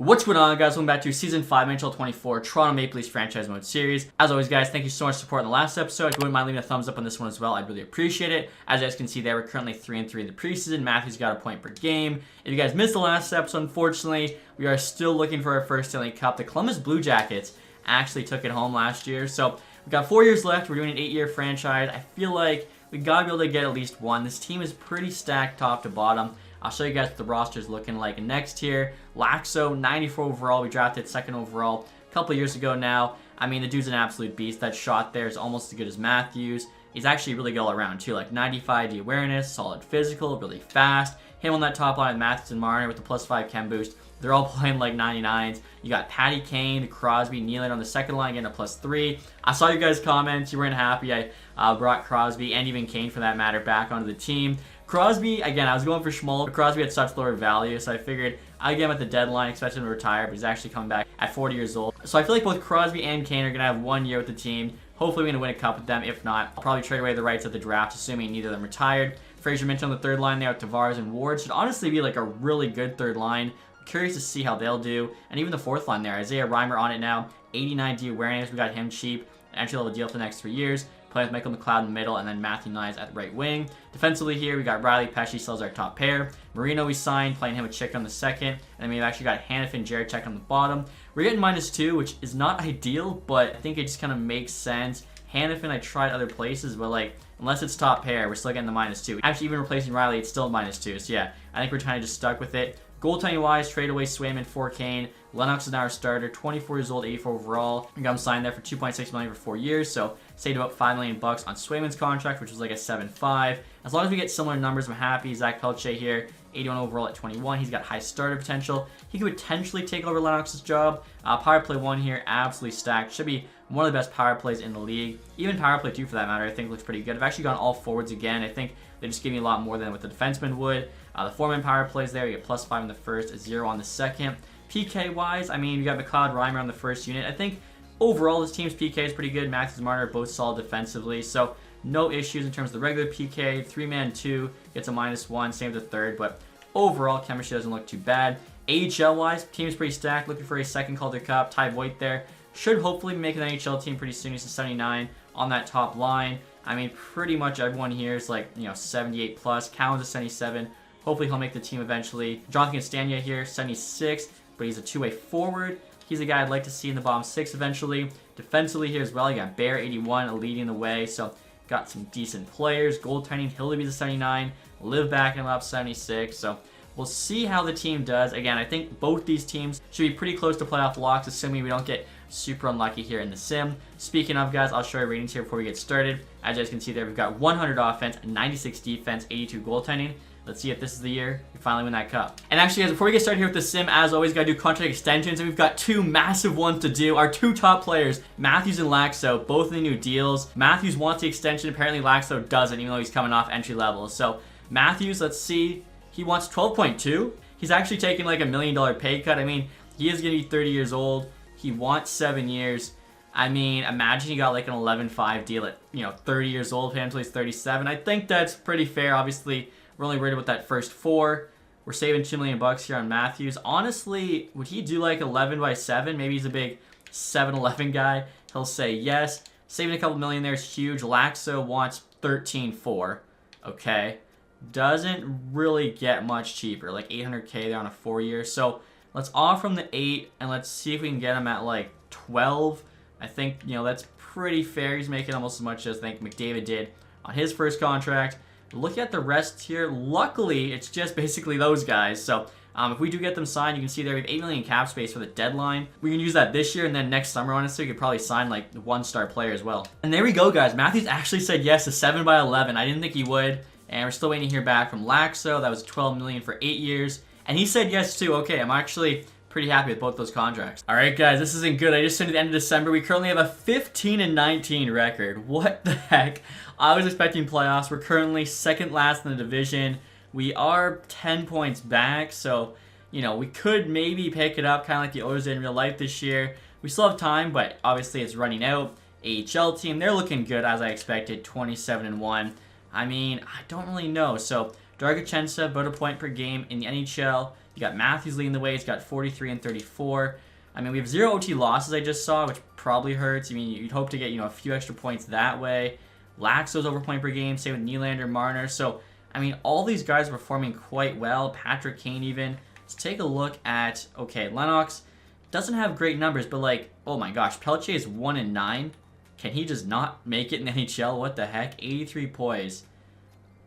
What's going on, guys? Welcome back to Season 5 NHL 24 Toronto Maple Leafs Franchise Mode Series. As always, guys, thank you so much for supporting the last episode. If you wouldn't mind leaving a thumbs up on this one as well, I'd really appreciate it. As you guys can see there, we're currently 3-3 in the preseason. Matthew's got a point per game. If you guys missed the last episode, unfortunately, we are still looking for our first Stanley Cup. The Columbus Blue Jackets actually took it home last year. So we've got 4 years left. We're doing an 8-year franchise. I feel like we got to be able to get at least one. This team is pretty stacked top to bottom. I'll show you guys what the roster's looking like next here. Laxo, 94 overall. We drafted 2nd overall a couple years ago now. I mean, the dude's an absolute beast. That shot there is almost as good as Matthews. He's actually really good all around, too. Like 95 D awareness, solid physical, really fast. Him on that top line with Matthews and Marner with the +5 chem boost. They're all playing like 99s. You got Patty Kane, Crosby, Nylander on the second line, getting a +3. I saw you guys' comments. You weren't happy. I brought Crosby and even Kane, for that matter, back onto the team. Crosby, again, I was going for Schmoll, but Crosby had such lower value, so I figured I'd get him at the deadline, expect him to retire, but he's actually coming back at 40 years old. So I feel like both Crosby and Kane are going to have 1 year with the team. Hopefully we're going to win a cup with them. If not, I'll probably trade away the rights at the draft, assuming neither of them retired. Fraser Minter on the third line there with Tavares and Ward should honestly be like a really good third line. I'm curious to see how they'll do. And even the fourth line there, Isaiah Reimer on it now, 89 D awareness. We got him cheap, entry-level deal for the next 3 years. Playing with Michael McLeod in the middle, and then Matthew Nyes at the right wing. Defensively here, we got Riley Pesci, still as our top pair. Marino we signed, playing him with Chick on the second. And then we've actually got Hanifin, Jared Check on the bottom. We're getting -2, which is not ideal, but I think it just kind of makes sense. Hanifin, I tried other places, but like, unless it's top pair, we're still getting the -2. Actually, even replacing Riley, it's still -2. So yeah, I think we're kind of just stuck with it. Goaltending wise, trade away Swayman for Kane. Lennox is now our starter, 24 years old, 84 overall. We got him signed there for $2.6 million for 4 years, so saved about $5 million bucks on Swayman's contract, which was like a 7.5. As long as we get similar numbers, I'm happy. Zach Pelche here, 81 overall at 21. He's got high starter potential. He could potentially take over Lennox's job. Power play 1 here, absolutely stacked. Should be one of the best power plays in the league. Even power play 2, for that matter, I think looks pretty good. I've actually gone all forwards again. I think they just give me a lot more than what the defenseman would. The 4-man power plays there. You get +5 in the first, 0 on the second. PK-wise, I mean, you got McLeod, Reimer on the first unit. I think overall this team's PK is pretty good. Matthews and Marner are both solid defensively, so no issues in terms of the regular PK. 3-man 2 gets a -1, same with the third, but overall chemistry doesn't look too bad. AHL-wise, team's pretty stacked. Looking for a second Calder Cup. Ty Voigt there. Should hopefully make an NHL team pretty soon. He's a 79 on that top line. I mean, pretty much everyone here is like, 78 plus. Cowan's a 77. Hopefully he'll make the team eventually. Jonathan Castagna here, 76, but he's a 2-way forward. He's a guy I'd like to see in the bottom 6 eventually. Defensively here as well, you got Bear, 81, leading the way, so got some decent players. Goaltending, Hildeby's a 79, Live back and up 76, so we'll see how the team does. Again, I think both these teams should be pretty close to playoff locks, assuming we don't get super unlucky here in the sim. Speaking of, guys, I'll show you ratings here before we get started. As you guys can see there, we've got 100 offense, 96 defense, 82 goaltending. Let's see if this is the year we finally win that cup. And actually, guys, before we get started here with the sim, as always, gotta do contract extensions, and we've got 2 massive ones to do. Our 2 top players, Matthews and Laxo, both in the new deals. Matthews wants the extension, apparently Laxo doesn't, even though he's coming off entry level. So Matthews, let's see, he wants 12.2. He's actually taking like $1 million pay cut. I mean, he is gonna be 30 years old. He wants 7 years. I mean, imagine he got like an 11.5 deal at, 30 years old, pay him until he's 37. I think that's pretty fair. Obviously, we're only worried about that first 4. We're saving $2 million bucks here on Matthews. Honestly, would he do like 11/7? Maybe he's a big 7-11 guy. He'll say yes. Saving a couple million there is huge. Laxo wants 13.4. Okay. Doesn't really get much cheaper. Like 800K there on a 4-year. So let's offer him the 8, and let's see if we can get him at like 12. I think, that's pretty fair. He's making almost as much as I think McDavid did on his first contract. Look at the rest here. Luckily, it's just basically those guys. So if we do get them signed, you can see there we have $8 million cap space for the deadline. We can use that this year, and then next summer, honestly, we could probably sign like the 1-star player as well. And there we go, guys. Matthews actually said yes to 7/11. I didn't think he would. And we're still waiting to hear back from Laxo. That was $12 million for 8 years. And he said yes too. Okay, I'm actually pretty happy with both those contracts. All right, guys, this isn't good. I just said at the end of December, we currently have a 15-19 record. What the heck? I was expecting playoffs. We're currently second last in the division. We are 10 points back, so, we could maybe pick it up, kind of like the Oilers did in real life this year. We still have time, but obviously it's running out. AHL team, they're looking good as I expected, 27-1. I mean, I don't really know. So Dargachensa, about a point per game in the NHL. You got Matthews leading the way. He's got 43 and 34. I mean, we have 0 OT losses, I just saw, which probably hurts. I mean, you'd hope to get, a few extra points that way. Laxo's over point per game. Same with Nylander, Marner. So, I mean, all these guys are performing quite well. Patrick Kane even. Let's take a look at, okay, Lennox doesn't have great numbers, but like, oh my gosh, Pelche is 1 and 9. Can he just not make it in the NHL? What the heck? 83 poise.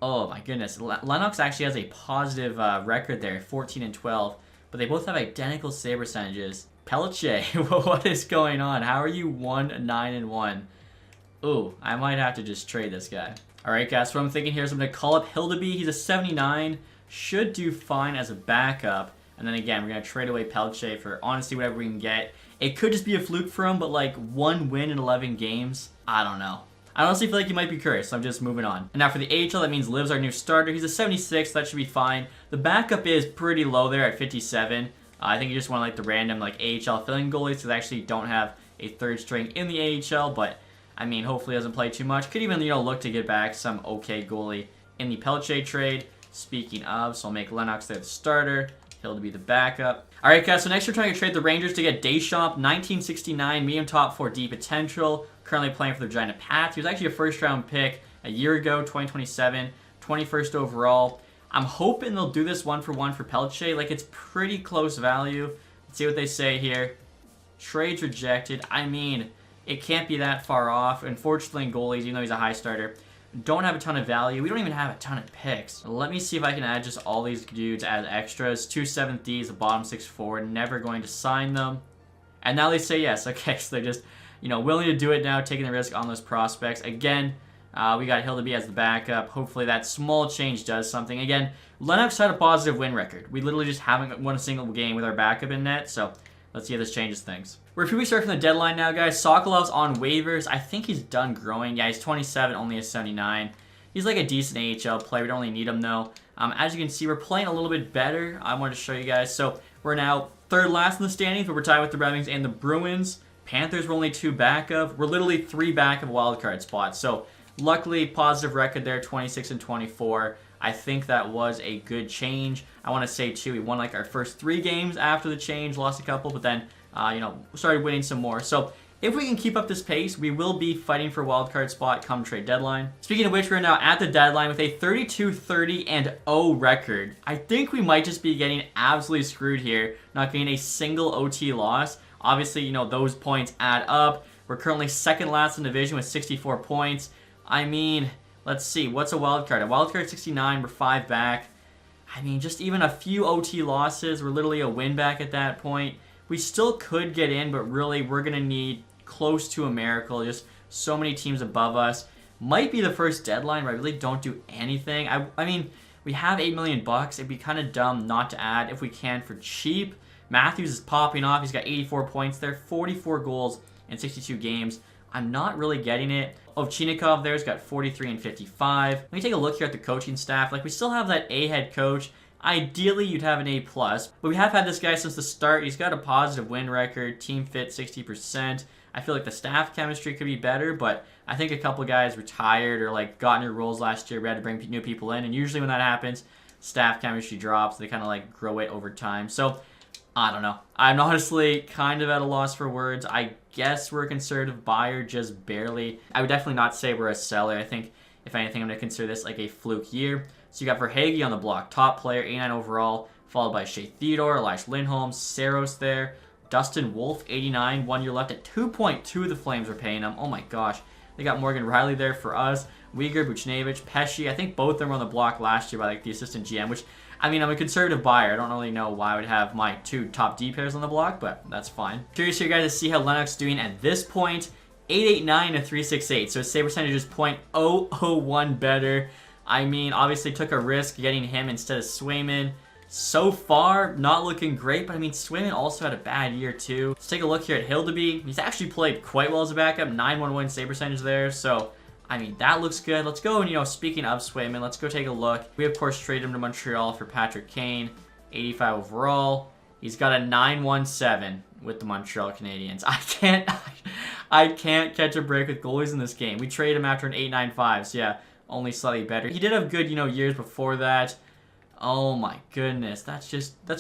Oh my goodness. Lennox actually has a positive record there, 14 and 12, but they both have identical save percentages. Pelche, what is going on? How are you 1, 9, and 1? Ooh, I might have to just trade this guy. All right, guys, what I'm thinking here is I'm going to call up Hildeby. He's a 79. Should do fine as a backup. And then again, we're going to trade away Pelche for honestly whatever we can get. It could just be a fluke for him, but like 1 win in 11 games, I don't know. I honestly feel like you might be curious, so I'm just moving on. And now for the AHL, that means Liv's our new starter. He's a 76, so that should be fine. The backup is pretty low there at 57. I think you just want like the random like AHL filling goalies, so they actually don't have a third string in the AHL, but I mean, hopefully doesn't play too much. Could even, look to get back some okay goalie in the Pelche trade. Speaking of, so I'll make Lennox there the starter. He'll be the backup. All right, guys, so next we're trying to trade the Rangers to get Deschamps, 1969, medium top 4D potential. Currently playing for the Regina Pats. He was actually a first-round pick a year ago, 2027, 21st overall. I'm hoping they'll do this 1-for-1 for Pelche. Like, it's pretty close value. Let's see what they say here. Trades rejected. I mean, it can't be that far off. Unfortunately, in goalies, even though he's a high starter, don't have a ton of value. We don't even have a ton of picks. Let me see if I can add just all these dudes as extras. 2 7th-Ds, a bottom 6 forward. Never going to sign them. And now they say yes. Okay, so they're just, willing to do it now, taking the risk on those prospects. Again, we got Hildeby as the backup. Hopefully that small change does something. Again, Lennox had a positive win record. We literally just haven't won a single game with our backup in net, so let's see if this changes things. We're a few weeks away from the deadline now, guys. Sokolov's on waivers. I think he's done growing. Yeah, he's 27, only a 79. He's like a decent AHL player. We don't really need him, though. As you can see, we're playing a little bit better. I wanted to show you guys. So we're now third last in the standings, but we're tied with the Red Wings and the Bruins. Panthers were only 2 back of. We're literally 3 back of wildcard spots. So luckily, positive record there, 26 and 24. I think that was a good change. I want to say, too, we won like our first 3 games after the change, lost a couple, but then, started winning some more. So if we can keep up this pace, we will be fighting for a wildcard spot come trade deadline. Speaking of which, we're now at the deadline with a 32-30-0 record. I think we might just be getting absolutely screwed here, not getting a single OT loss. Obviously, those points add up. We're currently second last in the division with 64 points. I mean, let's see. What's a wild card? A wild card 69. We're 5 back. I mean, just even a few OT losses. We're literally a win back at that point. We still could get in, but really we're going to need close to a miracle. Just so many teams above us. Might be the first deadline where I really don't do anything. I mean, we have $8 million. It'd be kind of dumb not to add if we can for cheap. Matthews is popping off. He's got 84 points there, 44 goals in 62 games. I'm not really getting it. Ovchnikov there's got 43 and 55. Let me take a look here at the coaching staff. Like, we still have that A head coach. Ideally, you'd have an A+, but we have had this guy since the start. He's got a positive win record, team fit 60%. I feel like the staff chemistry could be better, but I think a couple guys retired or like got new roles last year. We had to bring new people in, and usually when that happens, staff chemistry drops. They kind of like grow it over time. So I don't know. I'm honestly kind of at a loss for words. I guess we're a conservative buyer, just barely. I would definitely not say we're a seller. I think, if anything, I'm going to consider this like a fluke year. So you got Verhaeghe on the block, top player, 89 overall, followed by Shea Theodore, Elias Lindholm, Saros there, Dustin Wolf, 89, 1 year left at 2.2 the Flames are paying him. Oh my gosh. They got Morgan Riley there for us, Uyghur, Buchnevich, Pesci. I think both of them were on the block last year by like the assistant GM, which, I mean, I'm a conservative buyer. I don't really know why I would have my 2 top D pairs on the block, but that's fine. Curious here, guys, to see how Lennox is doing at this point. 889 to 368, so his save percentage is .001 better. I mean, obviously took a risk getting him instead of Swayman. So far, not looking great, but I mean, Swayman also had a bad year too. Let's take a look here at Hildeby. He's actually played quite well as a backup, 911 save percentage there, so I mean, that looks good. Let's go, and speaking of Swayman, let's go take a look. We, of course, traded him to Montreal for Patrick Kane, 85 overall. He's got a 917 with the Montreal Canadiens. I can't catch a break with goalies in this game. We traded him after an 895, so yeah. only slightly better. He did have good, years before that. Oh my goodness, that's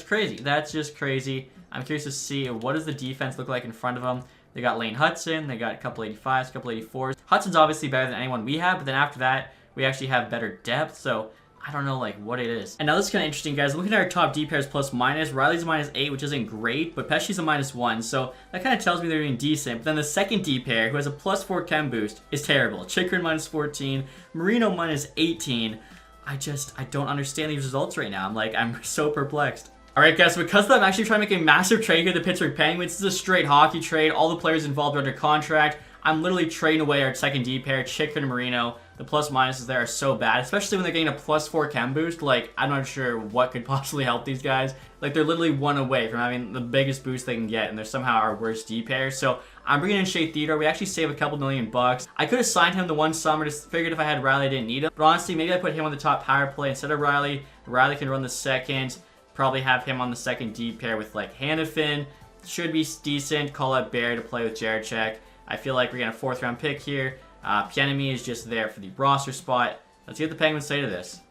crazy. That's just crazy. I'm curious to see what does the defense look like in front of him. They got Lane Hudson, they got a couple 85s, a couple 84s. Hudson's obviously better than anyone we have, but then after that, we actually have better depth, so I don't know what it is. And now this is kind of interesting, guys. Looking at our top D pairs plus minus, Riley's a -8, which isn't great, but Pesci's a -1, so that kind of tells me they're doing decent. But then the second D pair, who has a +4 chem boost, is terrible. Chikrin -14, Marino -18. I don't understand these results right now. I'm so perplexed. Alright guys, so because of that, I'm actually trying to make a massive trade here with the Pittsburgh Penguins. This is a straight hockey trade. All the players involved are under contract. I'm literally trading away our second D pair, Chikrin and Marino. The plus minuses there are so bad, especially when they're getting a +4 chem boost. I'm not sure what could possibly help these guys. They're literally one away from having the biggest boost they can get, and they're somehow our worst D pair. So I'm bringing in Shea Theodore. We actually save a couple $1,000,000. I could have signed him the one summer, just figured if I had Riley, I didn't need him. But honestly, maybe I put him on the top power play instead of Riley. Riley can run the second. Probably have him on the second D pair with Hannafin. Should be decent. Call up Barry to play with Jarachek. I feel like we're getting a 4th round pick here. Pienemy is just there for the roster spot. Let's see what the Penguins say to this.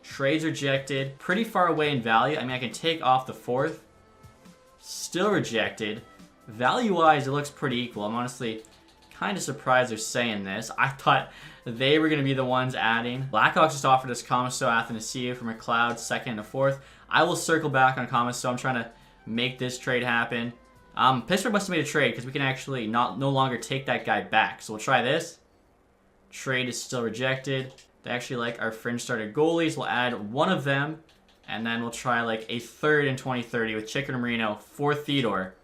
Trades rejected. Pretty far away in value. I mean, I can take off the 4th. Still rejected. Value-wise, it looks pretty equal. I'm honestly kind of surprised they're saying this. I thought they were going to be the ones adding. Blackhawks just offered us Komiso, Athanasiou for McLeod, 2nd and a 4th. I will circle back on Komiso. I'm trying to make this trade happen. Pittsburgh must have made a trade because we can actually no longer take that guy back. So we'll try this. Trade is still rejected. They actually like our fringe starter goalies. We'll add one of them. And then we'll try a 3rd in 2030 with Chikrin and Marino for Theodore.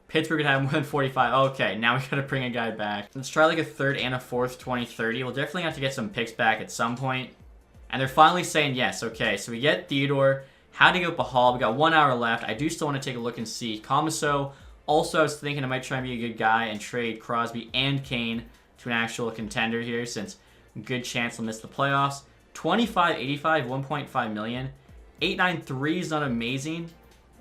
Pittsburgh could have more than 45. Okay, now we gotta bring a guy back. Let's try a 3rd and a 4th 2030. We'll definitely have to get some picks back at some point. And they're finally saying yes. Okay, so we get Theodore. How to give up a haul. We got 1 hour left. I do still want to take a look and see. Komiso. Also, I was thinking I might try and be a good guy and trade Crosby and Kane to an actual contender here, since good chance we'll miss the playoffs. 25.85, 1.5 million. 893 is not amazing.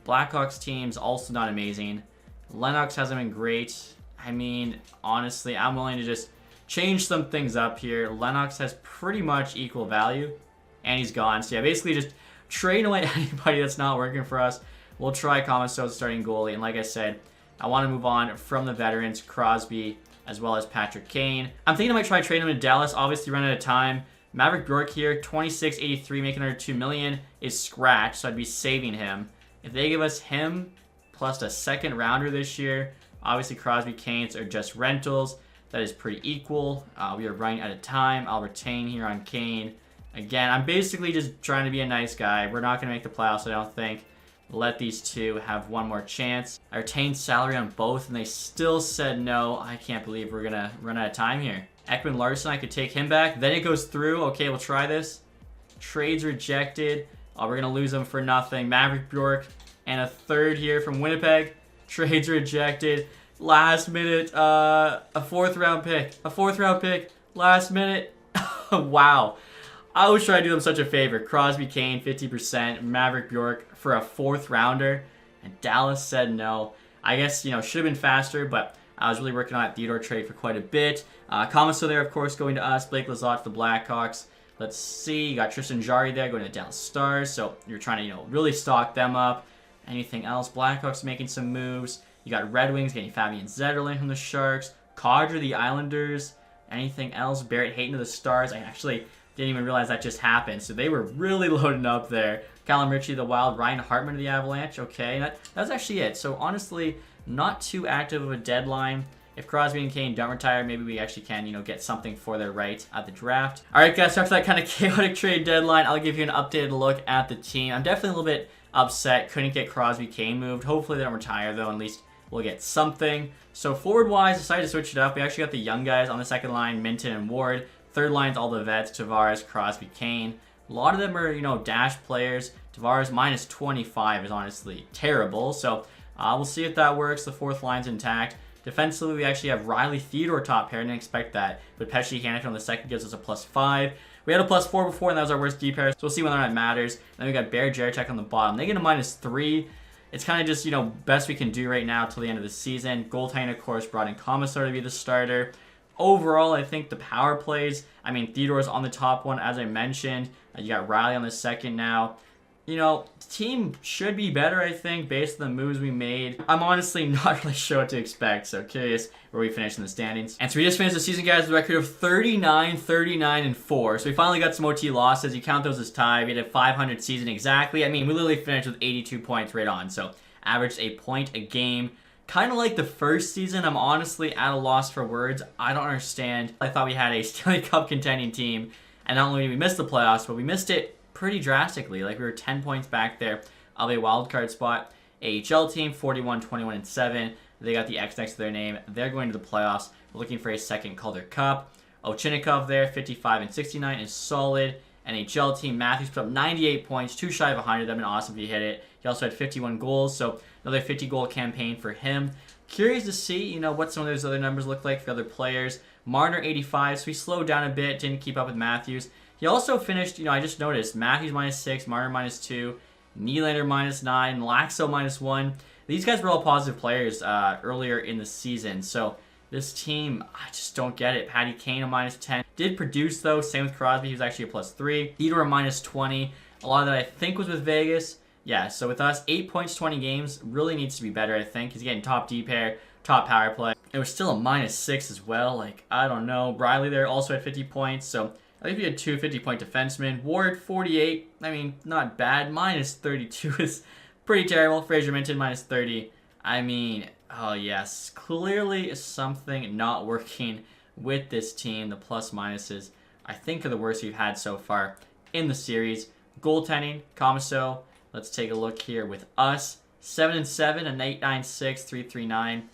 Blackhawks team's also not amazing. Lennox hasn't been great. I mean, honestly, I'm willing to just change some things up here. Lennox has pretty much equal value, and he's gone. So yeah, basically just trade away anybody that's not working for us. We'll try Komiso starting goalie, and like I said, I want to move on from the veterans, Crosby, as well as Patrick Kane. I'm thinking I might try trading him to Dallas. Obviously, run out of time. Maverick Bjork here, 26.83, making under $2 million, is scratched, so I'd be saving him. If they give us him plus a 2nd rounder this year, obviously Crosby, Kane's are just rentals. That is pretty equal. We are running out of time. I'll retain here on Kane. Again, I'm basically just trying to be a nice guy. We're not going to make the playoffs, I don't think. Let these two have one more chance. I retained salary on both, and they still said no. I can't believe we're going to run out of time here. Ekman Larson, I could take him back. Then it goes through. Okay, we'll try this. Trades rejected. Oh, we're going to lose them for nothing. Maverick Bjork and a 3rd here from Winnipeg. Trades rejected. Last minute, a 4th round pick. A 4th round pick. Last minute. Wow. I was trying to do them such a favor. Crosby, Kane, 50%. Maverick Bjork for a 4th rounder. And Dallas said no. I guess, should have been faster, but I was really working on that Theodore trade for quite a bit. Komiso there, of course, going to us. Blake Lizotte to the Blackhawks. Let's see. You got Tristan Jarry there going to Dallas Stars. So you're trying to, really stock them up. Anything else? Blackhawks making some moves. You got Red Wings getting Fabian Zetterlund from the Sharks. Cadre, the Islanders. Anything else? Barrett Hayton to the Stars. I actually didn't even realize that just happened. So they were really loading up there. Callum Ritchie, the Wild. Ryan Hartman to the Avalanche. Okay, that was actually it. So honestly, not too active of a deadline. If Crosby and Kane don't retire, maybe we actually can, get something for their right at the draft. All right, guys, so after that kind of chaotic trade deadline, I'll give you an updated look at the team. I'm definitely a little bit upset. Couldn't get Crosby, Kane moved. Hopefully they don't retire, though. At least we'll get something. So forward-wise, decided to switch it up. We actually got the young guys on the 2nd line, Minton and Ward. 3rd line's all the vets, Tavares, Crosby, Kane. A lot of them are, dash players. Tavares minus 25 is honestly terrible. So we'll see if that works. The 4th line's intact. Defensively, we actually have Riley Theodore top pair. I didn't expect that. But Pesci Hannafin on the 2nd gives us a +5. We had a +4 before, and that was our worst D pair. So we'll see whether or not it matters. Then we got Bear Jarachek on the bottom. They get a -3. It's kind of just, best we can do right now till the end of the season. Goaltending, of course, brought in Komisar to be the starter. overall, I think the power plays, I mean, Theodore's on the top one, as I mentioned. You got Riley on the second now. You know, the team should be better, I think, based on the moves we made. I'm honestly not really sure what to expect, so curious where we finish in the standings. And so we just finished the season, guys, with a record of 39, 39, and 4. So we finally got some OT losses. You count those as tie. We had a 500 season exactly. I mean, we literally finished with 82 points right on, so averaged a point a game. Kind of like the first season, I'm honestly at a loss for words. I don't understand. I thought we had a Stanley Cup contending team, and not only did we miss the playoffs, but we missed it pretty drastically. Like, we were 10 points back there of a wild card spot. AHL team, 41, 21, and 7. They got the X next to their name. They're going to the playoffs. We're looking for a second Calder Cup. Ovchynnikov there, 55 and 69 is solid. NHL team, Matthews put up 98 points, too shy of 100. That'd been awesome if he hit it. He also had 51 goals, so another 50-goal campaign for him. Curious to see, you know, what some of those other numbers look like for other players. Marner, 85, so he slowed down a bit, didn't keep up with Matthews. He also finished, you know, I just noticed, Matthews -6, Marner -2, Nylander -9, Laxo -1. These guys were all positive players earlier in the season, so this team, I just don't get it. Patty Kane a -10. Did produce, though. Same with Crosby. He was actually a +3. Theodore a -20. A lot of that, I think, was with Vegas. Yeah, so with us, 8 points, 20 games. Really needs to be better, I think. He's getting top D pair, top power play. It was still a -6 as well. Like, I don't know. Riley there also had 50 points, so I think we had two 50-point defensemen. Ward, 48. I mean, not bad. -32 is pretty terrible. Fraser Minton, -30. I mean, oh yes. Clearly something not working with this team. The plus-minuses, I think, are the worst we've had so far in the series. Goaltending, Comiso. Let's take a look here with us. 7-7, an 8.96, 3.39.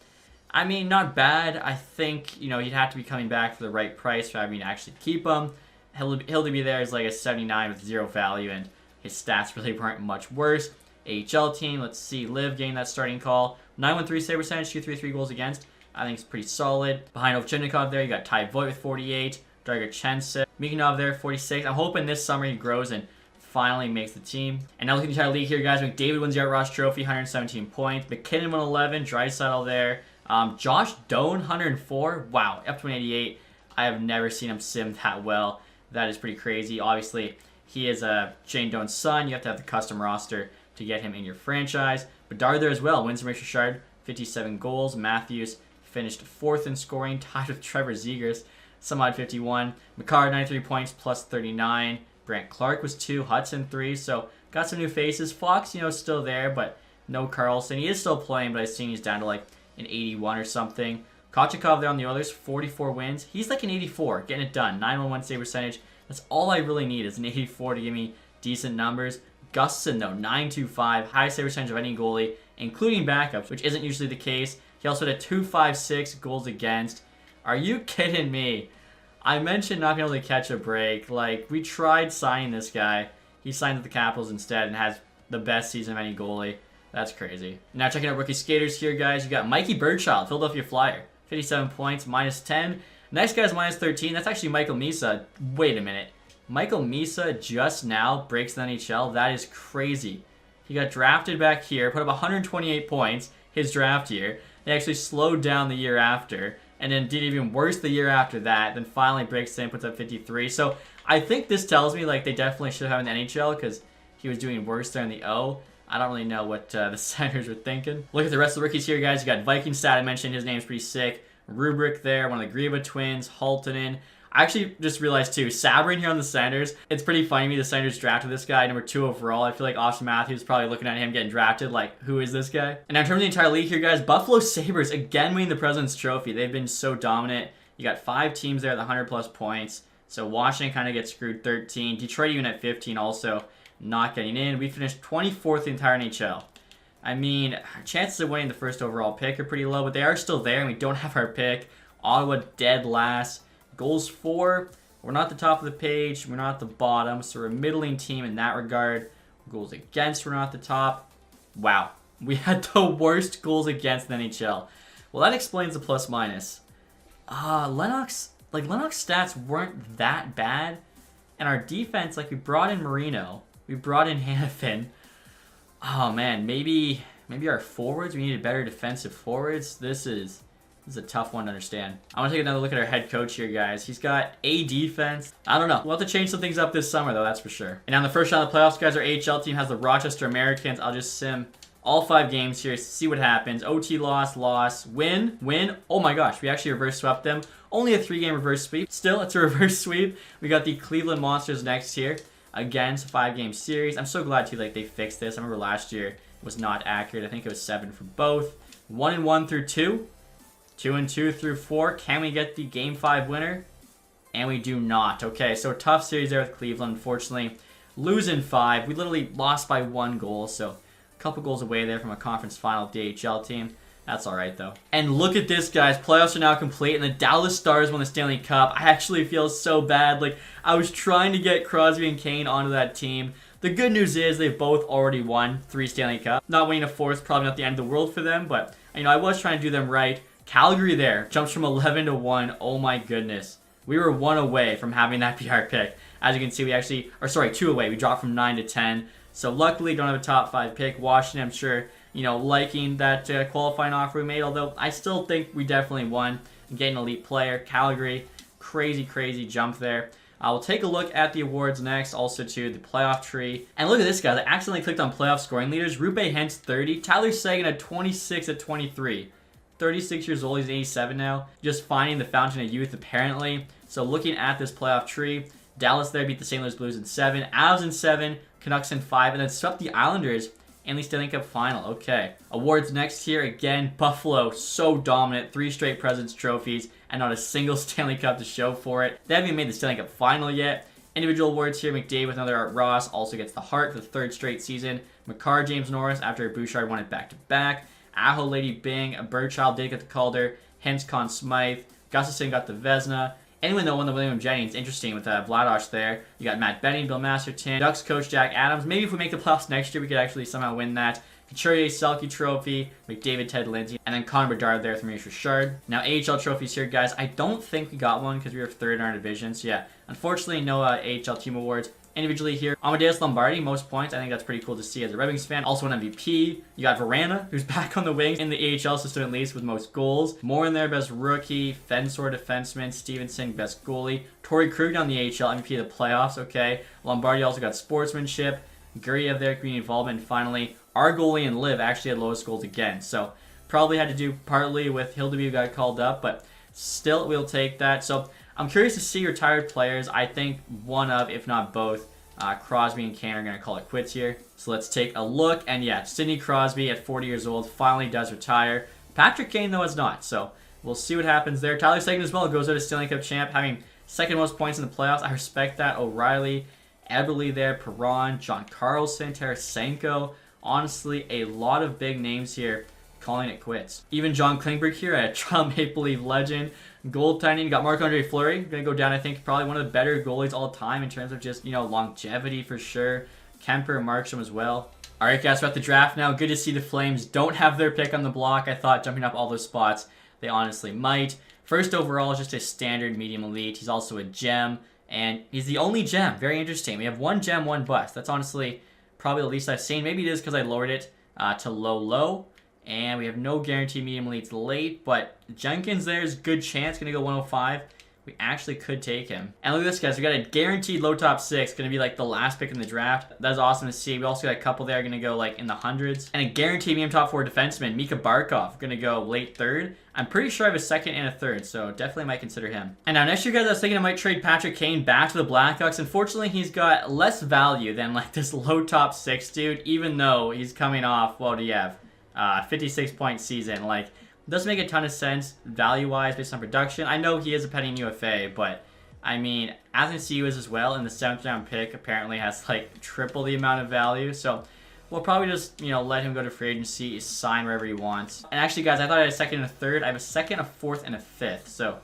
I mean, not bad. I think, you know, he'd have to be coming back for the right price for having to actually keep him. He'll be there as like a 79 with 0 value, and his stats really weren't much worse. AHL team, let's see, Liv getting that starting call. 913 save percentage, 233 goals against. I think it's pretty solid. Behind Ovchynnikov there, you got Ty Voigt with 48. Drager Chensiv. Mikanov there, 46. I'm hoping this summer he grows and finally makes the team. And now looking at the entire league here, guys. McDavid wins the Art Ross Trophy, 117 points. McKinnon 111. Draisaitl there. Josh Doan, 104. Wow, up to 188. I have never seen him sim that well. That is pretty crazy. Obviously, he is Shane Doan's son. You have to have the custom roster to get him in your franchise. Bedard there as well. Wins from Richard, 57 goals. Matthews finished 4th in scoring, tied with Trevor Zegras. Some odd 51. McCarr, 93 points, plus 39. Brant Clark was 2. Hudson, 3. So, got some new faces. Fox, you know, still there, but no Carlson. He is still playing, but I've seen he's down to like an 81 or something. Kochikov there on the Oilers, 44 wins. He's like an 84, getting it done. 911 save percentage. That's all I really need is an 84 to give me decent numbers. Gustafson, though, 925, highest save percentage of any goalie, including backups, which isn't usually the case. He also had a 256 goals against. Are you kidding me? I mentioned not being able to catch a break. Like, we tried signing this guy. He signed with the Capitals instead and has the best season of any goalie. That's crazy. Now checking out rookie skaters here, guys. You got Mikey Birdschild, Philadelphia Flyer. 57 points, -10. Next guy's -13. That's actually Michael Misa. Wait a minute. Michael Misa just now breaks the NHL? That is crazy. He got drafted back here, put up 128 points his draft year. He actually slowed down the year after, and then did even worse the year after that, then finally breaks in, puts up 53. So I think this tells me like they definitely should have him in the NHL because he was doing worse there in the O. I don't really know what the Senators were thinking. Look at the rest of the rookies here, guys. You got Viking Stat, I mentioned. His name's pretty sick. Rubric there, one of the Greba twins. Haltonen. I actually just realized, too, Sabrin here on the Senators. It's pretty funny to me the Senators drafted this guy, number 2 overall. I feel like Austin Matthews is probably looking at him getting drafted, like, who is this guy? And now in terms of the entire league here, guys, Buffalo Sabres, again winning the President's Trophy. They've been so dominant. You got 5 teams there at the 100-plus points. So Washington kind of gets screwed, 13. Detroit even at 15 also. Not getting in. We finished 24th in the entire NHL. I mean, our chances of winning the first overall pick are pretty low, but they are still there, and we don't have our pick. Ottawa dead last. Goals for, we're not the top of the page. We're not the bottom, so we're a middling team in that regard. Goals against, we're not the top. Wow. We had the worst goals against in the NHL. Well, that explains the plus-minus. Lennox stats weren't that bad, and our defense, like, we brought in Marino. We brought in Hannafin. Oh, man. Maybe our forwards. We needed better defensive forwards. This is This is a tough one to understand. I want to take another look at our head coach here, guys. He's got A defense. I don't know. We'll have to change some things up this summer, though, that's for sure. And on the first round of the playoffs, guys, our AHL team has the Rochester Americans. I'll just sim all 5 games here, see what happens. OT loss, win. Oh my gosh, we actually reverse swept them. Only a 3-game reverse sweep. Still, it's a reverse sweep. We got the Cleveland Monsters next here. Again, it's a 5-game series. I'm so glad, too, like, they fixed this. I remember last year it was not accurate. I think it was 7 for both. 1-1 through 2. 2-2 through 4. Can we get the Game 5 winner? And we do not. Okay, so tough series there with Cleveland, unfortunately. Losing 5. We literally lost by 1 goal, so a couple goals away there from a conference final DHL team. That's all right, though. And look at this, guys. Playoffs are now complete, and the Dallas Stars won the Stanley Cup. I actually feel so bad. Like, I was trying to get Crosby and Kane onto that team. The good news is they've both already won 3 Stanley Cups. Not winning a 4th, probably not the end of the world for them, but, you know, I was trying to do them right. Calgary there jumps from 11 to 1. Oh my goodness. We were 1 away from having that be our pick. As you can see, we actually, 2 away. We dropped from 9 to 10. So luckily, don't have a top 5 pick. Washington, I'm sure, you know, liking that qualifying offer we made. Although I still think we definitely won. Getting an elite player. Calgary, crazy jump there. We'll take a look at the awards next, also to the playoff tree. And look at this, guys. I accidentally clicked on playoff scoring leaders. Rupe Hentz, 30. Tyler Seguin at 26 at 23. 36 years old, he's 87 now. Just finding the fountain of youth, apparently. So looking at this playoff tree, Dallas there beat the St. Louis Blues in 7. Avs in 7. Canucks in 5. And then swept the Islanders in the Stanley Cup final. Okay. Awards next here. Again, Buffalo, so dominant. 3 straight President's trophies and not a single Stanley Cup to show for it. They haven't even made the Stanley Cup final yet. Individual awards here. McDavid with another Art Ross. Also gets the Hart for the 3rd straight season. McCarr, James Norris after Bouchard won it back-to-back. Aho, Lady Bing, Birdchild did get the Calder, Hintz, Conn Smythe, Gustafsson got the Vezina. Anyone that won the William Jennings, interesting with Vladosh there. You got Matt Benning, Bill Masterton, Ducks coach Jack Adams. Maybe if we make the playoffs next year, we could actually somehow win that. Couturier, Selke Trophy, McDavid, Ted Lindsay, and then Connor Bedard there from Maurice Richard. Now, AHL trophies here, guys. I don't think we got one because we were 3rd in our division. So, yeah, unfortunately, no AHL team awards. Individually here, Amadeus Lombardi, most points. I think that's pretty cool to see as a Red Wings fan. Also an MVP. You got Verana, who's back on the wings in the AHL system at least with most goals. Moore in there, best rookie. Fensor, defenseman. Stevenson, best goalie. Torrey Krug down the AHL, MVP of the playoffs. Okay. Lombardi also got sportsmanship. Guriev there, community involvement. And finally, our goalie and Liv actually had lowest goals again. So probably had to do partly with Hildeby who got called up, but still we'll take that. So I'm curious to see retired players. I think one of, if not both, Crosby and Kane are going to call it quits here. So let's take a look. And yeah, Sidney Crosby at 40 years old finally does retire. Patrick Kane, though, is not. So we'll see what happens there. Tyler Seguin as well goes out as Stanley Cup champ, having 2nd most points in the playoffs. I respect that. O'Reilly, Eberle there, Perron, John Carlson, Tarasenko. Honestly, a lot of big names here calling it quits. Even John Klingberg here, a Toronto Maple Leaf legend. Goaltending, got Marc-Andre Fleury. Going to go down, I think, probably one of the better goalies all time in terms of just, you know, longevity for sure. Kemper, Markstrom as well. All right, guys, we're at the draft now. Good to see the Flames don't have their pick on the block. I thought jumping up all those spots, they honestly might. First overall is just a standard medium elite. He's also a gem, and he's the only gem. Very interesting. We have 1 gem, 1 bust. That's honestly probably the least I've seen. Maybe it is because I lowered it to low. And we have no guaranteed medium elites late, but Jenkins there is a good chance. Going to go 105. We actually could take him. And look at this, guys. We got a guaranteed low top 6. Going to be like the last pick in the draft. That's awesome to see. We also got a couple there going to go like in the hundreds. And a guaranteed medium top 4 defenseman, Mika Barkov. Going to go late 3rd. I'm pretty sure I have a 2nd and a 3rd, so definitely might consider him. And now next year, guys, I was thinking I might trade Patrick Kane back to the Blackhawks. Unfortunately, he's got less value than like this low top 6 dude, even though he's coming off, what do you have? 56-point season. Like, doesn't make a ton of sense value-wise based on production. I know he is a pending UFA, but I mean, Athanasiou is as well, and the 7th round pick apparently has like triple the amount of value. So we'll probably just, you know, let him go to free agency, sign wherever he wants. And actually, guys, I thought I had a 2nd and a 3rd. I have a 2nd, a 4th, and a 5th. So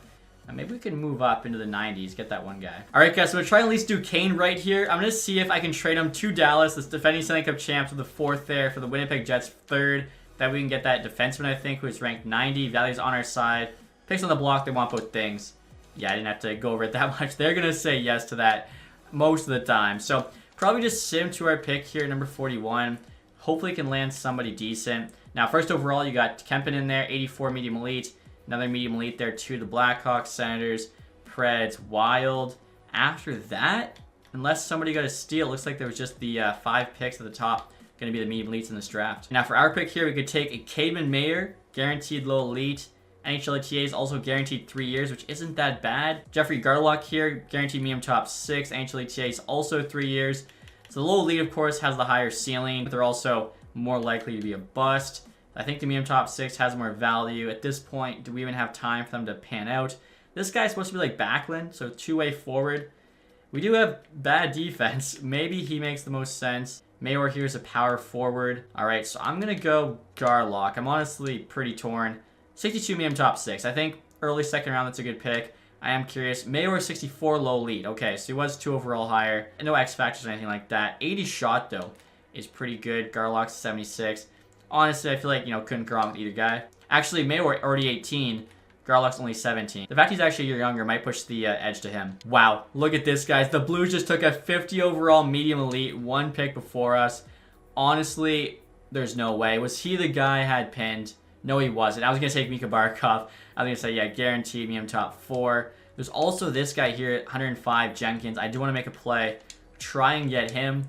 maybe we can move up into the 90s, get that one guy. All right, guys, so I'm going to try and at least do Kane right here. I'm going to see if I can trade him to Dallas, this defending Stanley Cup champs, with the 4th there for the Winnipeg Jets 3rd. That we can get that defenseman, I think, who's ranked 90. Value's on our side. Picks on the block, they want both things. Yeah, I didn't have to go over it that much. They're going to say yes to that most of the time. So probably just sim to our pick here, number 41. Hopefully can land somebody decent. Now, first overall, you got Kempen in there, 84 medium elite. Another medium elite there too. The Blackhawks, Senators, Preds, Wild. After that, unless somebody got a steal, looks like there was just the 5 picks at the top going to be the medium elites in this draft. Now for our pick here, we could take a Cademan Mayer, guaranteed low elite. NHL ETA is also guaranteed 3 years, which isn't that bad. Jeffrey Garlock here, guaranteed medium top 6. NHL ETA is also 3 years. So the low elite, of course, has the higher ceiling, but they're also more likely to be a bust. I think the medium top 6 has more value. At this point, do we even have time for them to pan out? This guy's supposed to be like Backlund, so two-way forward. We do have bad defense. Maybe he makes the most sense. Mayor here's a power forward. All right, so I'm going to go Garlock. I'm honestly pretty torn. 62 medium top 6. I think early second round, that's a good pick. I am curious. Mayor 64 low lead. Okay, so he was 2 overall higher. And no X factors or anything like that. 80 shot, though, is pretty good. Garlock's 76. Honestly, I feel like, couldn't go wrong with either guy. Actually, Mayor already 18. Garlock's only 17. The fact he's actually a year younger might push the edge to him. Wow, look at this, guys. The Blues just took a 50 overall medium elite, 1 pick before us. Honestly, there's no way. Was he the guy I had pinned? No, he wasn't. I was going to take Mika Barkov. I was going to say, yeah, guaranteed medium top 4. There's also this guy here at 105, Jenkins. I do want to make a play. Try and get him.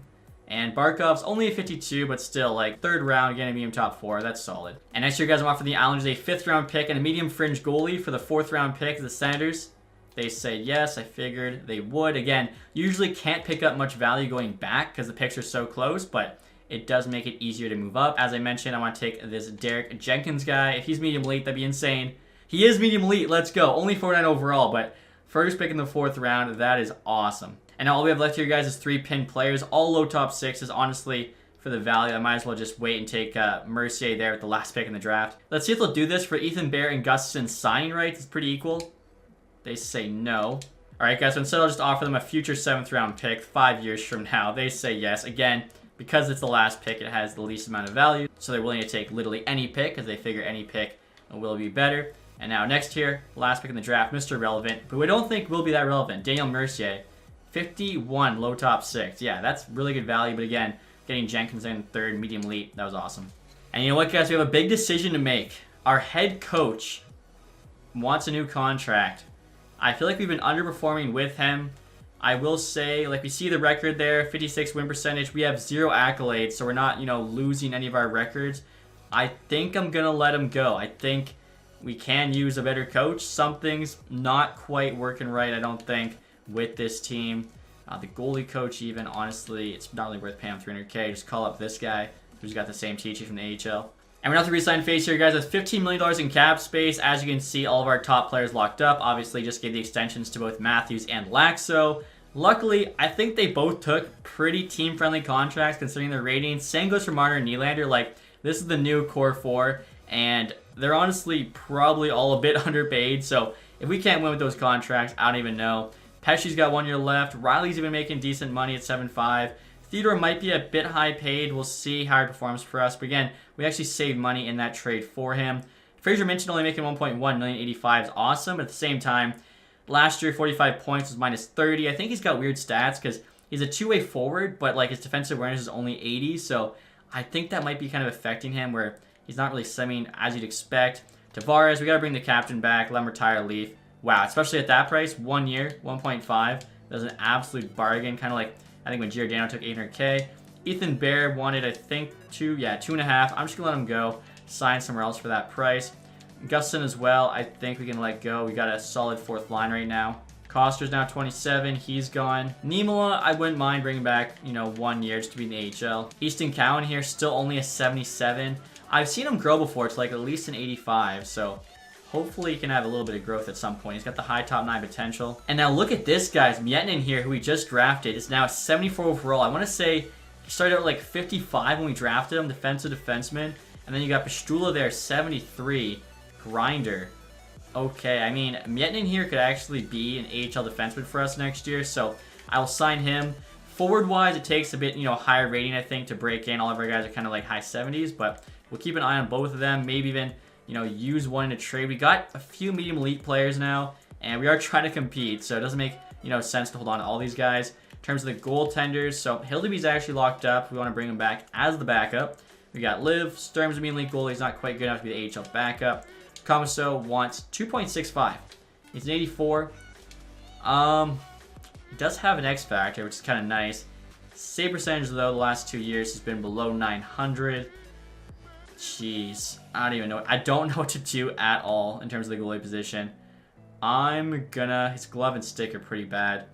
And Barkov's only a 52, but still, like, 3rd round, getting a medium top 4. That's solid. And next year, guys, I'm offering the Islanders a 5th round pick and a medium fringe goalie for the 4th round pick. The Senators, they say yes. I figured they would. Again, usually can't pick up much value going back because the picks are so close, but it does make it easier to move up. As I mentioned, I want to take this Derek Jenkins guy. If he's medium elite, that'd be insane. He is medium elite. Let's go. Only 49 overall, but first pick in the 4th round. That is awesome. And all we have left here, guys, is 3 pinned players, all low top 6s. Honestly, for the value, I might as well just wait and take Mercier there at the last pick in the draft. Let's see if they'll do this for Ethan Bear and Gustafsson signing rights. It's pretty equal. They say no. All right, guys, so instead I'll just offer them a future 7th round pick 5 years from now. They say yes. Again, because it's the last pick, it has the least amount of value. So they're willing to take literally any pick because they figure any pick will be better. And now next here, last pick in the draft, Mr. Relevant, but we don't think will be that relevant. Daniel Mercier. 51 low top 6. Yeah, that's really good value. But again, getting Jenkins in 3rd, medium elite, that was awesome. And you know what, guys? We have a big decision to make. Our head coach wants a new contract. I feel like we've been underperforming with him. I will say, like, we see the record there, 56 win percentage. We have 0 accolades, so we're not, losing any of our records. I think I'm going to let him go. I think we can use a better coach. Something's not quite working right, I don't think, with this team. The goalie coach even, honestly, it's not really worth paying him $300K. Just call up this guy who's got the same teaching from the AHL. And we're not the re-sign phase here, guys. With $15 million in cap space, as you can see, all of our top players locked up. Obviously, just gave the extensions to both Matthews and Laxo. Luckily, I think they both took pretty team-friendly contracts considering their ratings. Same goes for Marner and Nylander. Like, this is the new core 4, and they're honestly probably all a bit underpaid. So if we can't win with those contracts, I don't even know. Pesci's got 1 year left. Riley's even making decent money at 7.5. Theodore might be a bit high paid. We'll see how he performs for us. But again, we actually saved money in that trade for him. Fraser Minton only making 1.1 million, 85 is awesome. But at the same time, last year 45 points was minus 30. I think he's got weird stats because he's a 2-way forward, but like his defensive awareness is only 80. So I think that might be kind of affecting him where he's not really stemming as you'd expect. Tavares, we got to bring the captain back. Let him retire, leave. Wow, especially at that price, 1 year, 1.5. That's an absolute bargain. Kind of like, I think when Giordano took 800K. Ethan Bear wanted, I think, 2.5. I'm just going to let him go. Sign somewhere else for that price. Gustin as well, I think we can let go. We got a solid 4th line right now. Koster's now 27. He's gone. Niemela, I wouldn't mind bringing back, 1 year just to be in the AHL. Easton Cowan here, still only a 77. I've seen him grow before to like at least an 85, so hopefully he can have a little bit of growth at some point. He's got the high top 9 potential. And now look at this, guys. Miettinen here, who we just drafted, is now 74 overall. I want to say he started out like 55 when we drafted him, defensive defenseman. And then you got Pastula there, 73. Grinder. Okay, I mean, Miettinen here could actually be an AHL defenseman for us next year, so I'll sign him. Forward-wise, it takes a bit, higher rating, I think, to break in. All of our guys are kind of like high 70s, but we'll keep an eye on both of them. Maybe even, use one in a trade. We got a few medium elite players now, and we are trying to compete, so it doesn't make, sense to hold on to all these guys. In terms of the goaltenders, so Hildeby's actually locked up. We want to bring him back as the backup. We got Liv. Sturm's a medium elite goalie. He's not quite good enough to be the AHL backup. Kamaso wants 2.65. He's an 84. Does have an X factor, which is kind of nice. Save percentage, though, the last 2 years has been below 900. Jeez, I don't even know. I don't know what to do at all in terms of the goalie position. His glove and stick are pretty bad.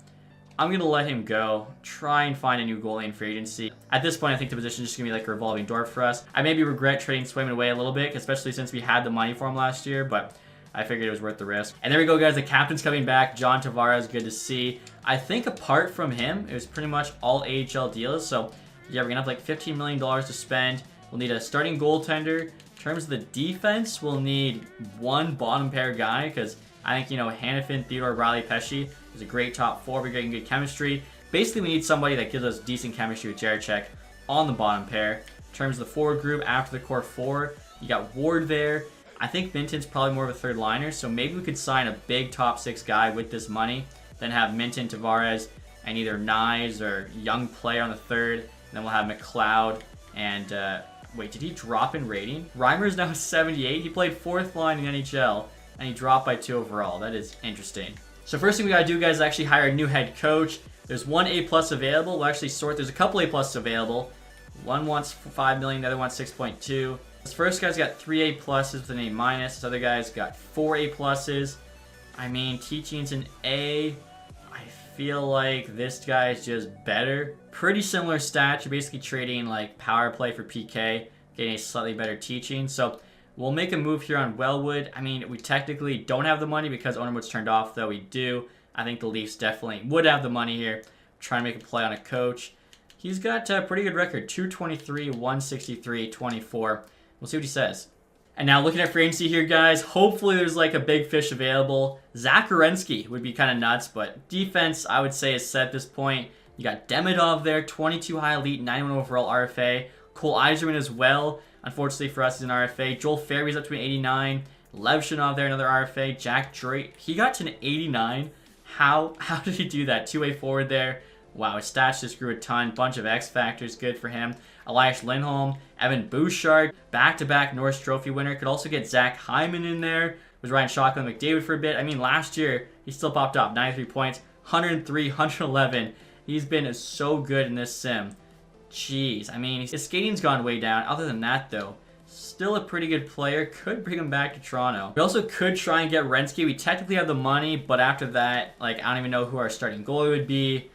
I'm gonna let him go. Try and find a new goalie in free agency. At this point, I think the position is just gonna be like a revolving door for us. I maybe regret trading Swayman away a little bit, especially since we had the money for him last year, but I figured it was worth the risk. And there we go, guys. The captain's coming back. John Tavares, good to see. I think apart from him, it was pretty much all AHL deals. So, yeah, we're gonna have like $15 million to spend. We'll need a starting goaltender. In terms of the defense, we'll need one bottom pair guy, because I think, Hannafin, Theodore, Riley, Pesci is a great top four. We're getting good chemistry. Basically, we need somebody that gives us decent chemistry with Jaracek on the bottom pair. In terms of the forward group, after the core four, you got Ward there. I think Minton's probably more of a third liner, so maybe we could sign a big top six guy with this money, then have Minton, Tavares, and either Nyes or Young Player on the third. And then we'll have McLeod and, wait, did he drop in rating? Reimer's now 78. He played fourth line in NHL, and he dropped by 2 overall. That is interesting. So first thing we gotta do, guys, is actually hire a new head coach. There's one A+ available. We'll actually sort. There's a couple A+ available. One wants 5 million, the other wants 6.2. This first guy's got 3 A+ with an A-. This other guy's got 4 A+. I mean, teaching's an A. I feel like this guy is just better. Pretty similar stats. You're basically trading like power play for PK, getting a slightly better teaching. So we'll make a move here on Wellwood. I mean, we technically don't have the money because Onerwood's turned off, though we do. I think the Leafs definitely would have the money here. Trying to make a play on a coach. He's got a pretty good record. 223, 163, 24. We'll see what he says. And now looking at free agency here, guys, hopefully there's like a big fish available. Zach Werenski would be kind of nuts, but defense, I would say, is set at this point. You got Demidov there, 22 high elite, 91 overall RFA. Cole Eiserman as well. Unfortunately for us, he's an RFA. Joel Farabey's up to an 89. Levshinov there, another RFA. Jack Drake, he got to an 89. How did he do that? 2-way forward there. Wow, his stats just grew a ton. Bunch of X factors, good for him. Elias Lindholm, Evan Bouchard, back-to-back Norris Trophy winner. Could also get Zach Hyman in there. Was Ryan Shotgun McDavid for a bit. I mean, last year, he still popped off. 93 points, 103, 111. He's been so good in this sim. Jeez, I mean, his skating's gone way down. Other than that, though, still a pretty good player. Could bring him back to Toronto. We also could try and get Werenski. We technically have the money, but after that, like, I don't even know who our starting goalie would be.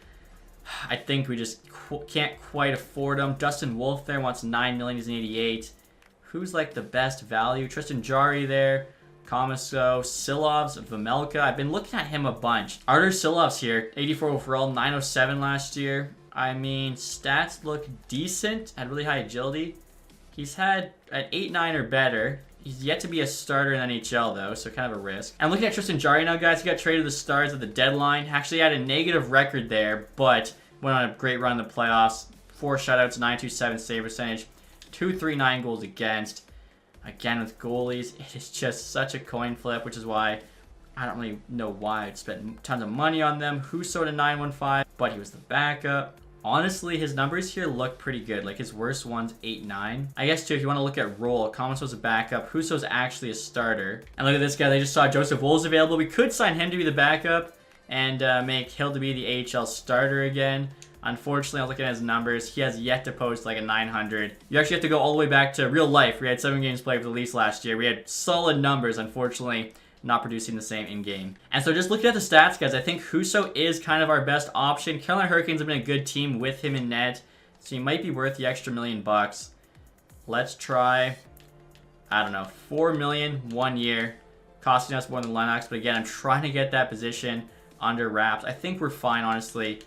I think we just can't quite afford him. Dustin Wolf there wants 9 million. He's an 88. Who's like the best value? Tristan Jarry there. Komiso, Silovs, Vamelka. I've been looking at him a bunch. Artur Silovs here, 84 overall, 907 last year. I mean, stats look decent. Had really high agility. He's had an 8-9 or better. He's yet to be a starter in NHL, though, so kind of a risk. I'm looking at Tristan Jarry now, guys. He got traded to the Stars at the deadline. Actually had a negative record there, but went on a great run in the playoffs. 4 shutouts, 927 save percentage, 239 goals against. Again, with goalies, it is just such a coin flip, which is why I don't really know why I'd spent tons of money on them. Husso to 915, but he was the backup. Honestly, his numbers here look pretty good. Like, his worst one's 8-9. I guess, too, if you want to look at role, Komiso's a backup. Husso's actually a starter. And look at this guy. They just saw Joseph Wool's available. We could sign him to be the backup and make Hill to be the AHL starter again. Unfortunately, I was looking at his numbers. He has yet to post like a 900. You actually have to go all the way back to real life. We had 7 games played for the Leafs last year. We had solid numbers, unfortunately, not producing the same in-game. And so just looking at the stats, guys, I think Husso is kind of our best option. Carolina Hurricanes have been a good team with him in net, so he might be worth the extra $1 million. Let's try, I don't know, $4 million 1 year, costing us more than Lennox. But again, I'm trying to get that position under wraps. I think we're fine, honestly.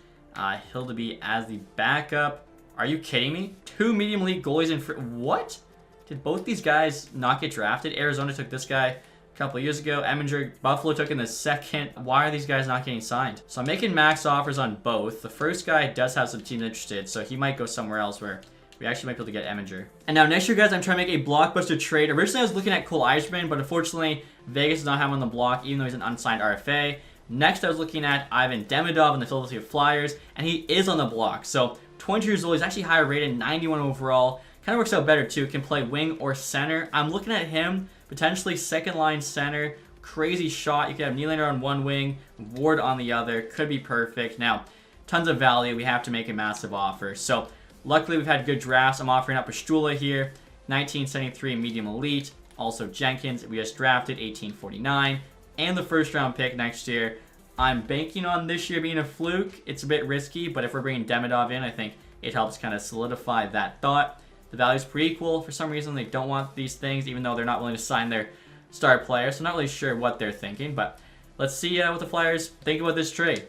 Hill to be as the backup. Are you kidding me? 2 medium league goalies in what? Did both these guys not get drafted? Arizona took this guy a couple of years ago. Eminger, Buffalo took in the second. Why are these guys not getting signed? So I'm making max offers on both. The first guy does have some teams interested, so he might go somewhere else where we actually might be able to get Eminger. And now next year, guys, I'm trying to make a blockbuster trade. Originally, I was looking at Cole Eiserman, but unfortunately, Vegas does not have him on the block, even though he's an unsigned RFA. Next, I was looking at Ivan Demidov in the Philadelphia Flyers, and he is on the block. So 20 years old, he's actually higher rated, 91 overall. Kind of works out better, too. Can play wing or center. I'm looking at him potentially second line center. Crazy shot. You could have Nylander on one wing, Ward on the other. Could be perfect. Now, tons of value. We have to make a massive offer. So, luckily, we've had good drafts. I'm offering up Pastula here, 1973 medium elite. Also, Jenkins, we just drafted, 1849. And the first round pick next year. I'm banking on this year being a fluke. It's a bit risky, but if we're bringing Demidov in, I think it helps kind of solidify that thought. The value's pretty equal. For some reason, they don't want these things, even though they're not willing to sign their star player. So I'm not really sure what they're thinking, but let's see what the Flyers think about this trade.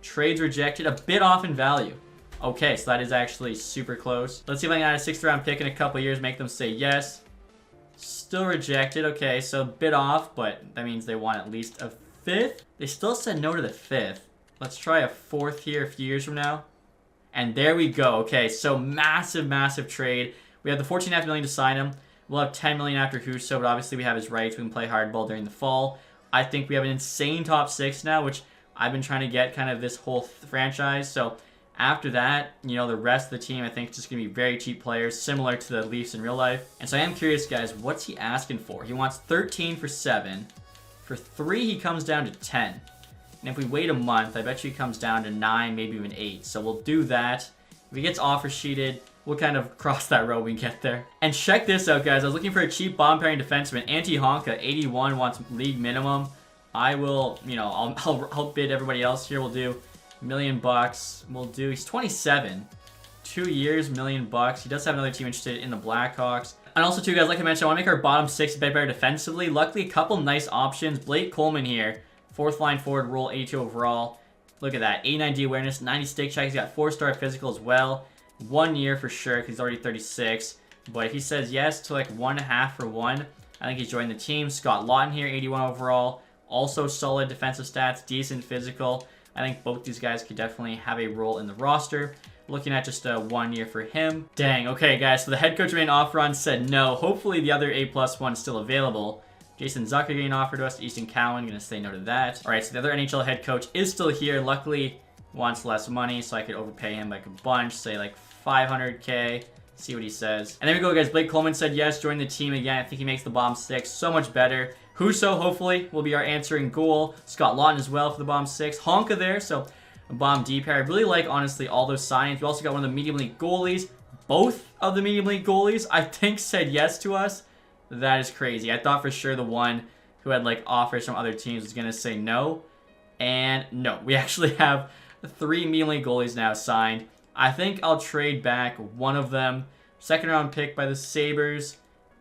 Trades rejected, a bit off in value. Okay, so that is actually super close. Let's see if I can add a 6th round pick in a couple years, make them say yes. Still rejected. Okay, so a bit off, but that means they want at least a 5th. They still said no to the 5th. Let's try a 4th here a few years from now. And there we go. Okay, so massive, massive trade. We have the $14.5 million to sign him. We'll have $10 million after Husso, but obviously we have his rights. We can play hardball during the fall. I think we have an insane top 6 now, which I've been trying to get kind of this whole franchise. So after that, you know, the rest of the team, I think, is just going to be very cheap players, similar to the Leafs in real life. And so I am curious, guys, what's he asking for? He wants 13 for 7. For 3, he comes down to 10. And if we wait a month, I bet you he comes down to 9, maybe even 8. So we'll do that. If he gets offer sheeted, we'll kind of cross that road when we get there. And check this out, guys. I was looking for a cheap bomb pairing defenseman. Antti Honka, 81, wants league minimum. I will, you know, I'll bid everybody else here. We'll do $1 million. We'll do, he's 27. 2 years, $1 million. He does have another team interested in the Blackhawks. And also, too, guys, like I mentioned, I want to make our bottom 6 a bit better defensively. Luckily, a couple nice options. Blake Coleman here. 4th line forward role, 82 overall. Look at that. 89 D awareness, 90 stick check. He's got 4-star physical as well. 1 year for sure, because he's already 36. But if he says yes to like 1.5 for 1, I think he's joining the team. Scott Lawton here, 81 overall. Also solid defensive stats, decent physical. I think both these guys could definitely have a role in the roster. Looking at just a 1 year for him. Dang, okay guys, so the head coach we made an offer on said no. Hopefully the other A+ one is still available. Jason Zucker getting offered to us, Easton Cowan, gonna say no to that. Alright, so the other NHL head coach is still here. Luckily, wants less money, so I could overpay him like a bunch, say like $500K. See what he says. And there we go, guys. Blake Coleman said yes, join the team again. I think he makes the bomb 6 so much better. Husso, hopefully, will be our answering goal. Scott Lawton as well for the bomb 6. Honka there, so a bomb D pair. I really like, honestly, all those signings. We also got one of the medium league goalies. Both of the medium league goalies, I think, said yes to us. That is crazy. I thought for sure the one who had like offers from other teams was going to say no. And no, we actually have 3 medium league goalies now signed. I think I'll trade back one of them. 2nd round pick by the Sabres.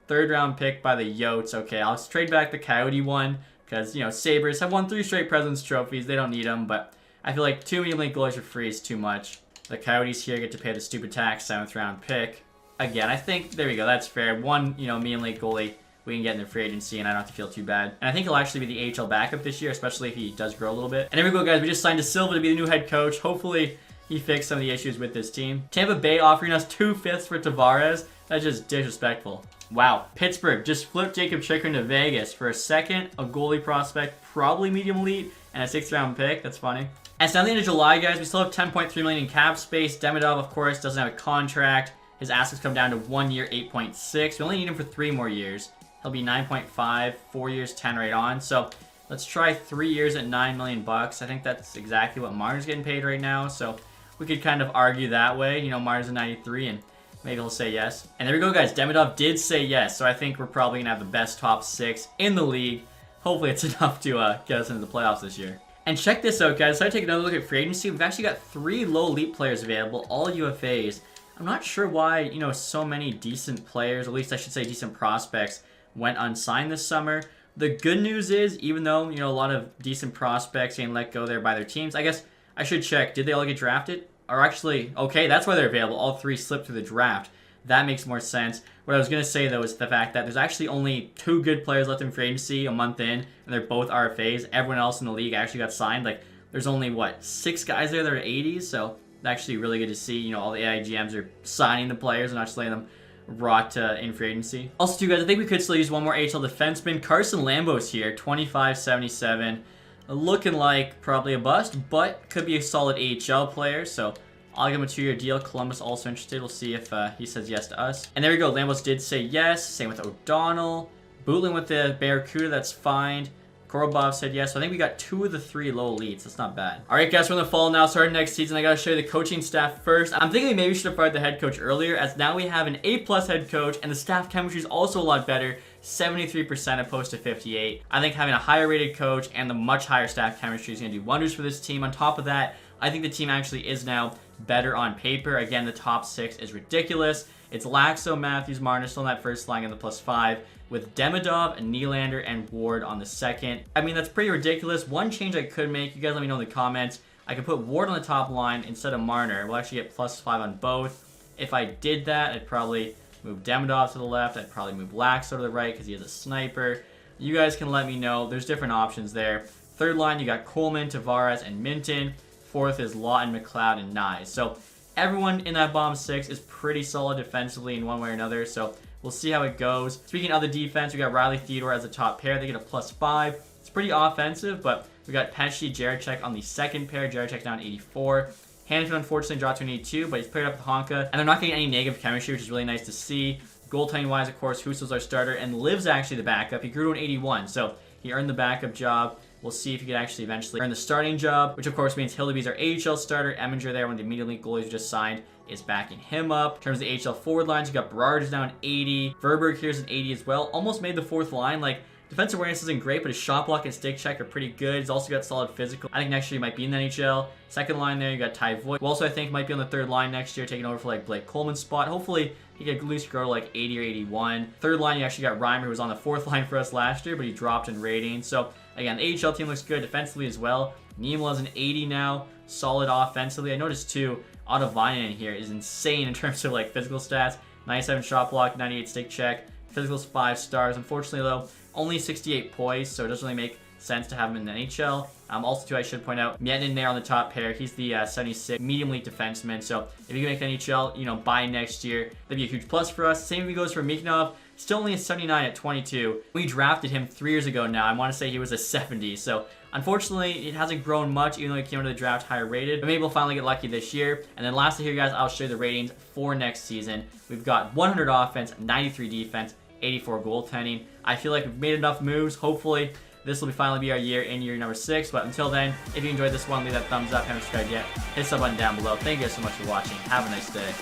3rd round pick by the Yotes. Okay, I'll trade back the Coyote one because, you know, Sabres have won 3 straight President's Trophies. They don't need them, but I feel like 2 medium league goalies for free is too much. The Coyotes here get to pay the stupid tax, 7th round pick. Again, I think, there we go, that's fair. One, you know, medium league goalie we can get in the free agency, and I don't have to feel too bad. And I think he'll actually be the AHL backup this year, especially if he does grow a little bit. And there we go, guys. We just signed De Silva to be the new head coach. Hopefully, he fixed some of the issues with this team. Tampa Bay offering us 2 5ths for Tavares. That's just disrespectful. Wow. Pittsburgh just flipped Jacob Chikrin to Vegas for a 2nd, a goalie prospect, probably medium elite, and a 6th round pick. That's funny. And it's now the end of July, guys. We still have $10.3 million in cap space. Demidov, of course, doesn't have a contract. His assets come down to 1 year, 8.6. We only need him for 3 more years. He'll be 9.5, 4 years, 10 right on. So let's try 3 years at $9 million. I think that's exactly what Marner's getting paid right now. So we could kind of argue that way. You know, Marner's a 93, and maybe he'll say yes. And there we go, guys. Demidov did say yes. So I think we're probably going to have the best top 6 in the league. Hopefully it's enough to get us into the playoffs this year. And check this out, guys. So I take another look at free agency. We've actually got 3 low elite players available, all UFAs. I'm not sure why, you know, so many decent players, at least I should say decent prospects, went unsigned this summer. The good news is, even though, you know, a lot of decent prospects getting let go there by their teams, I guess I should check. Did they all get drafted? Or actually, okay, that's why they're available. All 3 slipped through the draft. That makes more sense. What I was going to say, though, is the fact that there's actually only 2 good players left in free agency a month in, and they're both RFAs. Everyone else in the league actually got signed. Like, there's only, what, 6 guys there that are 80s, so actually really good to see. You know, all the AIGMs are signing the players and not just letting them rot in free agency. Also, too, guys, I think we could still use one more AHL defenseman. Carson Lambos here, 25.77. Looking like probably a bust, but could be a solid AHL player, so I'll give him a 2-year deal. Columbus also interested. We'll see if he says yes to us. And there we go. Lambos did say yes. Same with O'Donnell. Bootling with the Barracuda, that's fine. Korobov said yes, so I think we got 2 of the 3 low elites. That's not bad. All right, guys, we're in the fall now. Starting next season, I got to show you the coaching staff first. I'm thinking maybe we should have fired the head coach earlier, as now we have an A+ head coach, and the staff chemistry is also a lot better. 73% opposed to 58. I think having a higher rated coach and the much higher staff chemistry is going to do wonders for this team. On top of that, I think the team actually is now better on paper. Again, the top 6 is ridiculous. It's Laxo, Matthews, Marner still in that first line in the +5, with Demidov, Nylander, and Ward on the second. I mean, that's pretty ridiculous. One change I could make, you guys let me know in the comments, I could put Ward on the top line instead of Marner. We'll actually get +5 on both. If I did that, I'd probably move Demidov to the left. I'd probably move Laxo to the right because he has a sniper. You guys can let me know. There's different options there. Third line, you got Coleman, Tavares, and Minton. Fourth is Lawton, McLeod, and Nye. So everyone in that bottom 6 is pretty solid defensively in one way or another. So we'll see how it goes. Speaking of the defense, we got Riley Theodore as a top pair. They get a +5. It's pretty offensive, but we got Pesci, Jaracek on the second pair. Jaracek down 84. Hanifin unfortunately dropped to an 82, but he's paired up with Honka. And they're not getting any negative chemistry, which is really nice to see. Goaltending-wise, of course, Husso's our starter, and Liv's actually the backup. He grew to an 81, so he earned the backup job. We'll see if he could actually eventually earn the starting job, which of course means Hillaby's our AHL starter. Eminger there, one of the immediate goalies we just signed, is backing him up. In terms of the AHL forward lines, you got Berard is down 80. Verberg here's an 80 as well. Almost made the 4th line. Like, defensive awareness isn't great, but his shot block and stick check are pretty good. He's also got solid physical. I think next year he might be in the NHL. Second line there, you got Ty Voigt, who also I think might be on the 3rd line next year, taking over for like Blake Coleman's spot. Hopefully he could at least grow to like 80 or 81. Third line, you actually got Reimer, who was on the 4th line for us last year, but he dropped in rating. So again, the AHL team looks good defensively as well. Niemela's an 80 now, solid offensively. I noticed too, Otto Vainen in here is insane in terms of like physical stats. 97 shot block, 98 stick check. Physical's 5 stars. Unfortunately though, only 68 poise, so it doesn't really make sense to have him in the NHL. Also too, I should point out, Mietin there on the top pair. He's the 76 medium elite defenseman, so if you can make the NHL, you know, by next year, that'd be a huge plus for us. Same if he goes for Mikhnov, still only a 79 at 22. We drafted him 3 years ago now. I want to say he was a 70, so unfortunately, it hasn't grown much, even though he came into the draft higher rated. But maybe we'll finally get lucky this year. And then lastly here, guys, I'll show you the ratings for next season. We've got 100 offense, 93 defense, 84 goaltending. I feel like we've made enough moves. Hopefully, this will finally be our year in year number 6. But until then, if you enjoyed this one, leave that thumbs up. Haven't subscribed yet, hit the sub button down below. Thank you guys so much for watching. Have a nice day.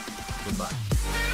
Goodbye.